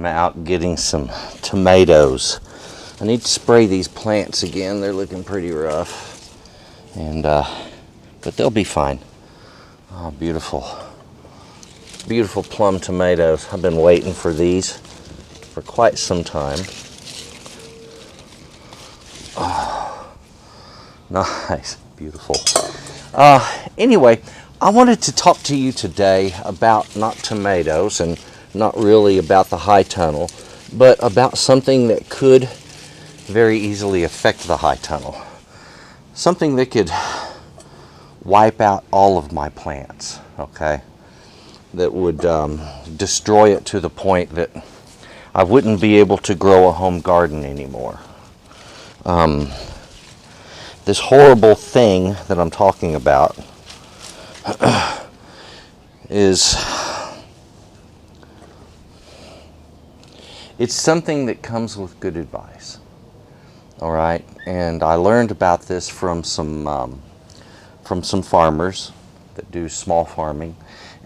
I'm out getting some tomatoes. I need to spray these plants again. They're looking pretty rough, and but they'll be fine. Oh, beautiful, beautiful plum tomatoes. I've been waiting for these for quite some time. Oh, nice, beautiful. Anyway, I wanted to talk to you today about not tomatoes and not really about the high tunnel, but about something that could very easily affect the high tunnel. Something that could wipe out all of my plants, okay? That would destroy it to the point that I wouldn't be able to grow a home garden anymore. This horrible thing that I'm talking about is, it's something that comes with good advice, all right? And I learned about this from some farmers that do small farming,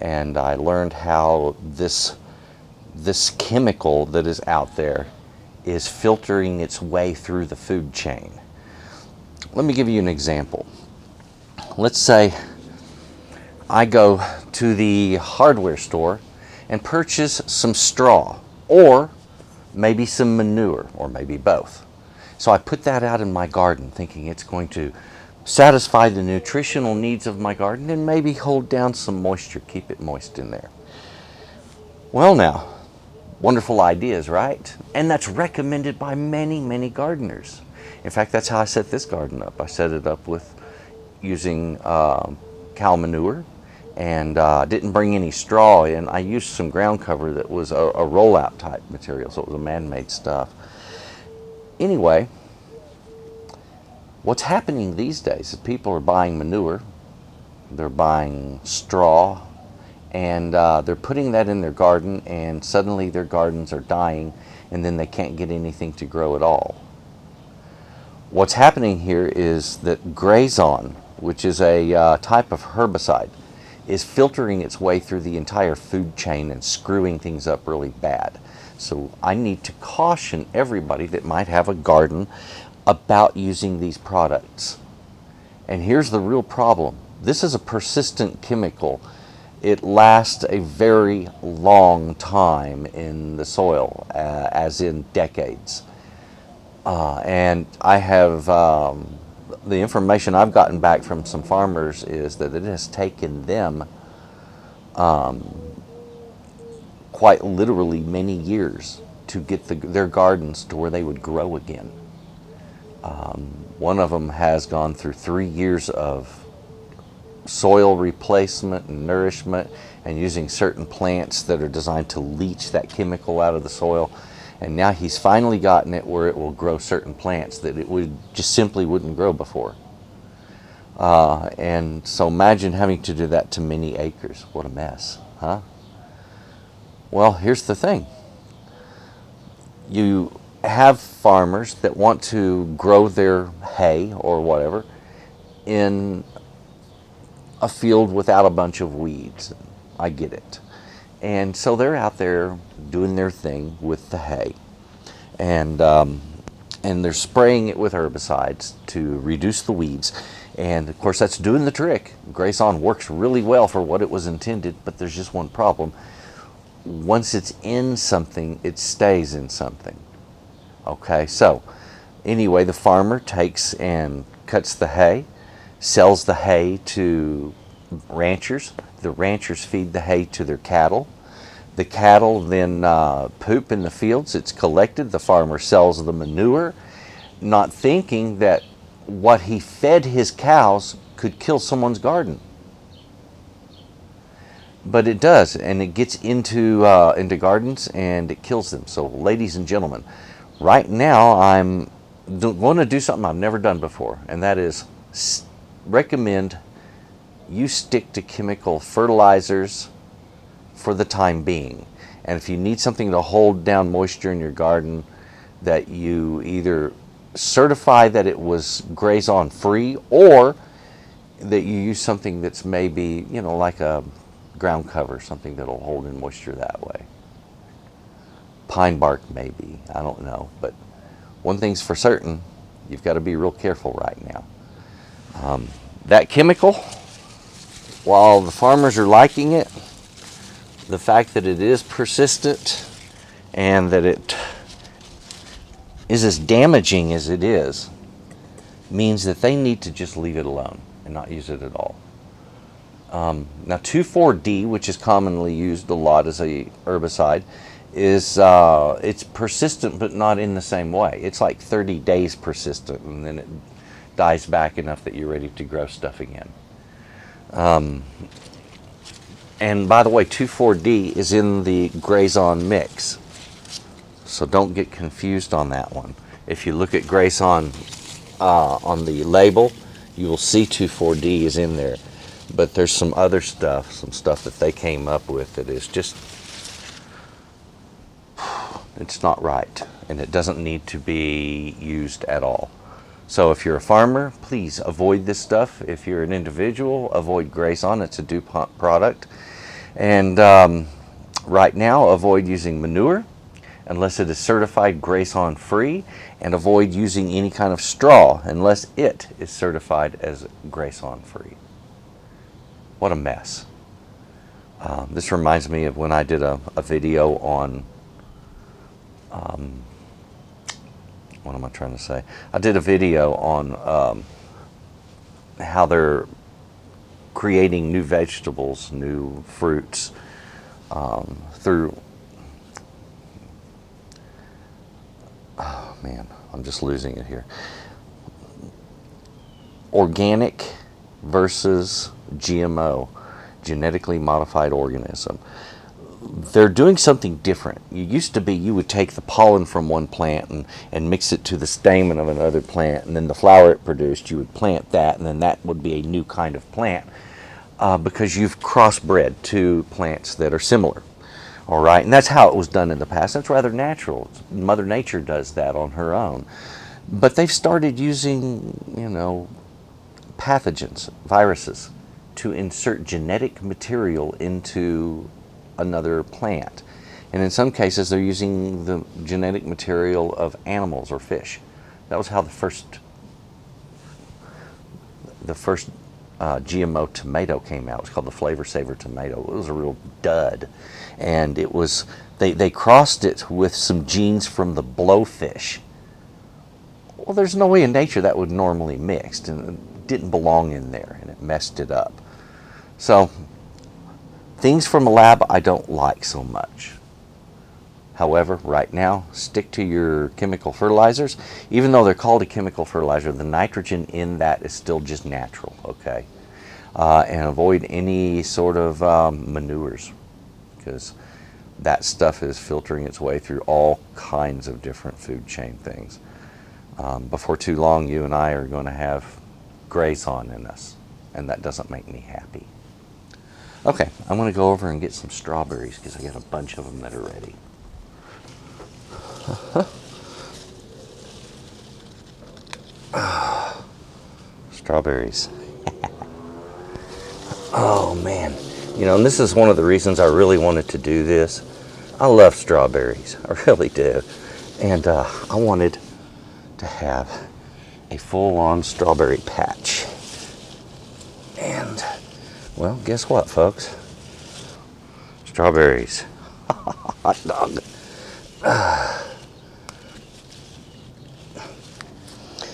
and I learned how this chemical that is out there is filtering its way through the food chain. Let me give you an example. Let's say I go to the hardware store and purchase some straw, or maybe some manure, or maybe both. So I put that out in my garden thinking it's going to satisfy the nutritional needs of my garden and maybe hold down some moisture, keep it moist in there. Well now, wonderful ideas, right? And that's recommended by many, many gardeners. In fact, that's how I set this garden up. I set it up with using cow manure, and didn't bring any straw in. I used some ground cover that was a rollout type material, so it was a man-made stuff. Anyway, what's happening these days is people are buying manure, they're buying straw, and they're putting that in their garden, and suddenly their gardens are dying, and then they can't get anything to grow at all. What's happening here is that Grazon, which is a type of herbicide, is filtering its way through the entire food chain and screwing things up really bad. So I need to caution everybody that might have a garden about using these products. And here's the real problem. This is a persistent chemical. It lasts a very long time in the soil, as in decades. And I have, the information I've gotten back from some farmers is that it has taken them quite literally many years to get their gardens to where they would grow again. One of them has gone through 3 years of soil replacement and nourishment and using certain plants that are designed to leach that chemical out of the soil. And now he's finally gotten it where it will grow certain plants that it would just simply wouldn't grow before. And so imagine having to do that to many acres. What a mess, huh? Well, here's the thing. You have farmers that want to grow their hay or whatever in a field without a bunch of weeds. I get it. And so they're out there doing their thing with the hay, and they're spraying it with herbicides to reduce the weeds. And of course, that's doing the trick. Grazon works really well for what it was intended, but there's just one problem. Once it's in something, it stays in something. Okay, so anyway, the farmer takes and cuts the hay, sells the hay to ranchers. The ranchers feed the hay to their cattle. The cattle then poop in the fields. It's collected. The farmer sells the manure, not thinking that what he fed his cows could kill someone's garden. But it does, and it gets into gardens and it kills them. So, ladies and gentlemen, right now I'm going to do something I've never done before, and that is recommend you stick to chemical fertilizers for the time being. And if you need something to hold down moisture in your garden, that you either certify that it was Grazon free, or that you use something that's maybe, like a ground cover, something that'll hold in moisture that way. Pine bark maybe, I don't know. But one thing's for certain, you've got to be real careful right now. That chemical, while the farmers are liking it, the fact that it is persistent and that it is as damaging as it is means that they need to just leave it alone and not use it at all. Now 2,4-D, which is commonly used a lot as a herbicide, is it's persistent but not in the same way. It's like 30 days persistent, and then it dies back enough that you're ready to grow stuff again. And by the way, 2,4-D is in the Grazon mix, so don't get confused on that one. If you look at Grazon on the label, you will see 2,4-D is in there. But there's some other stuff, some stuff that they came up with that is just, it's not right, and it doesn't need to be used at all. So if you're a farmer, please avoid this stuff. If you're an individual, avoid Grazon. It's a DuPont product. And right now, avoid using manure unless it is certified Grazon free, and avoid using any kind of straw unless it is certified as Grazon free. What a mess. This reminds me of when I did a video on, what am I trying to say? I did a video on how they're creating new vegetables, new fruits through, oh man, I'm just losing it here. Organic versus GMO, genetically modified organism. They're doing something different. You used to be, you would take the pollen from one plant and mix it to the stamen of another plant, and then the flower it produced, you would plant that, and then that would be a new kind of plant because you've crossbred two plants that are similar. All right, and that's how it was done in the past. That's rather natural. Mother Nature does that on her own. But they've started using, you know, pathogens, viruses, to insert genetic material into another plant. And in some cases, they're using the genetic material of animals or fish. That was how the first GMO tomato came out. It was called the Flavor Saver tomato. It was a real dud. And it was, they crossed it with some genes from the blowfish. Well, there's no way in nature that would normally mix, and it didn't belong in there, and it messed it up. So, things from a lab I don't like so much. However, right now, stick to your chemical fertilizers. Even though they're called a chemical fertilizer, the nitrogen in that is still just natural, okay? And avoid any sort of manures, because that stuff is filtering its way through all kinds of different food chain things. Before too long, you and I are going to have Grazon in us, and that doesn't make me happy. Okay, I'm going to go over and get some strawberries because I got a bunch of them that are ready. Strawberries. Oh man, you know, and this is one of the reasons I really wanted to do this. I love strawberries, I really do. And I wanted to have a full-on strawberry patch. And, well, guess what, folks? Strawberries. Hot dog.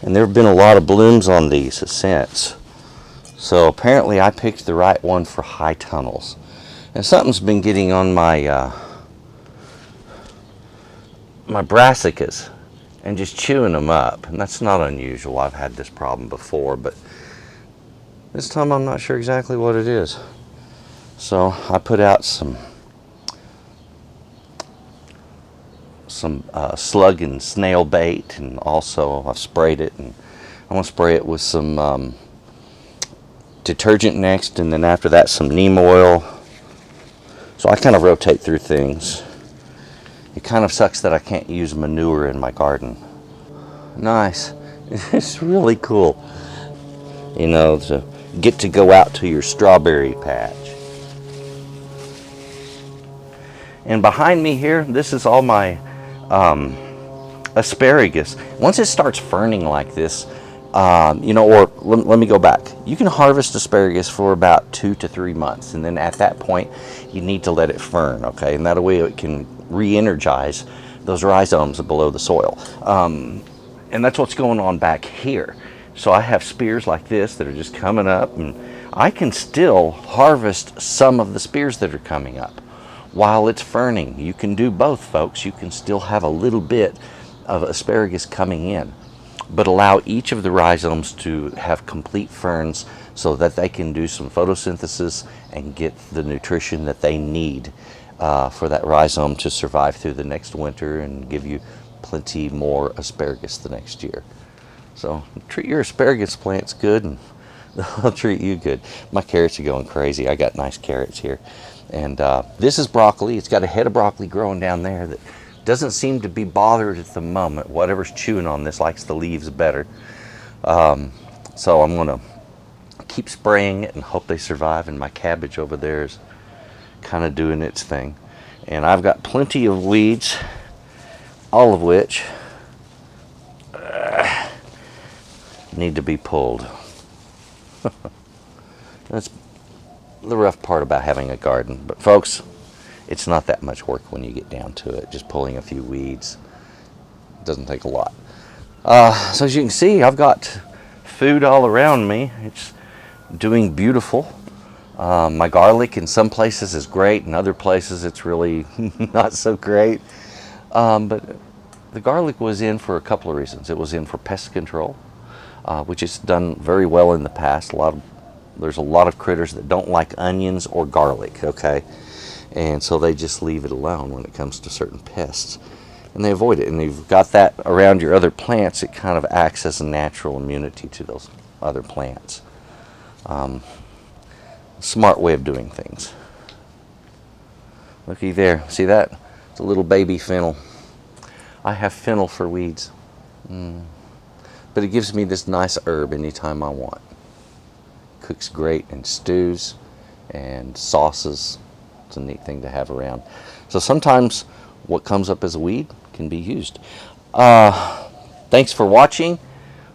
And there have been a lot of blooms on these since. So apparently I picked the right one for high tunnels. And something's been getting on my my brassicas and just chewing them up. And that's not unusual. I've had this problem before, but this time I'm not sure exactly what it is. So I put out some slug and snail bait, and also I've sprayed it, and I'm going to spray it with some detergent next, and then after that some neem oil. So I kind of rotate through things. It kind of sucks that I can't use manure in my garden. Nice. It's really cool, you know, to get to go out to your strawberry patch. And behind me here, this is all my asparagus. Once it starts ferning like this, or let me go back. You can harvest asparagus for about 2 to 3 months, and then at that point, you need to let it fern, okay? And that way it can re-energize those rhizomes below the soil. And that's what's going on back here. So I have spears like this that are just coming up, and I can still harvest some of the spears that are coming up while it's ferning. You can do both, folks. You can still have a little bit of asparagus coming in, but allow each of the rhizomes to have complete ferns so that they can do some photosynthesis and get the nutrition that they need for that rhizome to survive through the next winter and give you plenty more asparagus the next year. So treat your asparagus plants good and they'll treat you good. My carrots are going crazy. I got nice carrots here. And this is broccoli. It's got a head of broccoli growing down there that doesn't seem to be bothered at the moment. Whatever's chewing on this likes the leaves better. So I'm going to keep spraying it and hope they survive. And my cabbage over there is kind of doing its thing. And I've got plenty of weeds, all of which need to be pulled. That's the rough part about having a garden. But folks, it's not that much work when you get down to it. Just pulling a few weeds doesn't take a lot. So as you can see, I've got food all around me. It's doing beautiful. My garlic in some places is great, in other places it's really not so great. But the garlic was in for a couple of reasons. It was in for pest control, which has done very well in the past. There's a lot of critters that don't like onions or garlic, okay? And so they just leave it alone when it comes to certain pests. And they avoid it. And you've got that around your other plants, it kind of acts as a natural immunity to those other plants. Smart way of doing things. Looky there, see that? It's a little baby fennel. I have fennel for weeds. But it gives me this nice herb anytime I want. Cooks great in stews and sauces. It's a neat thing to have around. So sometimes what comes up as a weed can be used. Thanks for watching.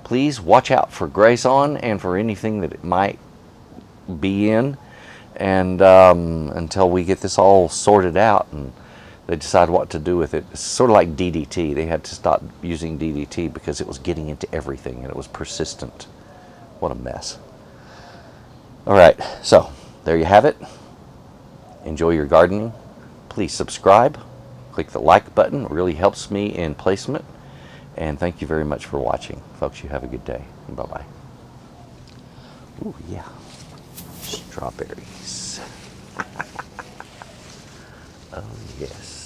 Please watch out for Grazon and for anything that it might be in, and until we get this all sorted out and they decide what to do with it. It's sort of like DDT. They had to stop using DDT because it was getting into everything and it was persistent. What a mess. All right, so there you have it. Enjoy your gardening. Please subscribe. Click the like button. It really helps me in placement. And thank you very much for watching. Folks, you have a good day. Bye-bye. Ooh, yeah. Strawberries. Oh, yes.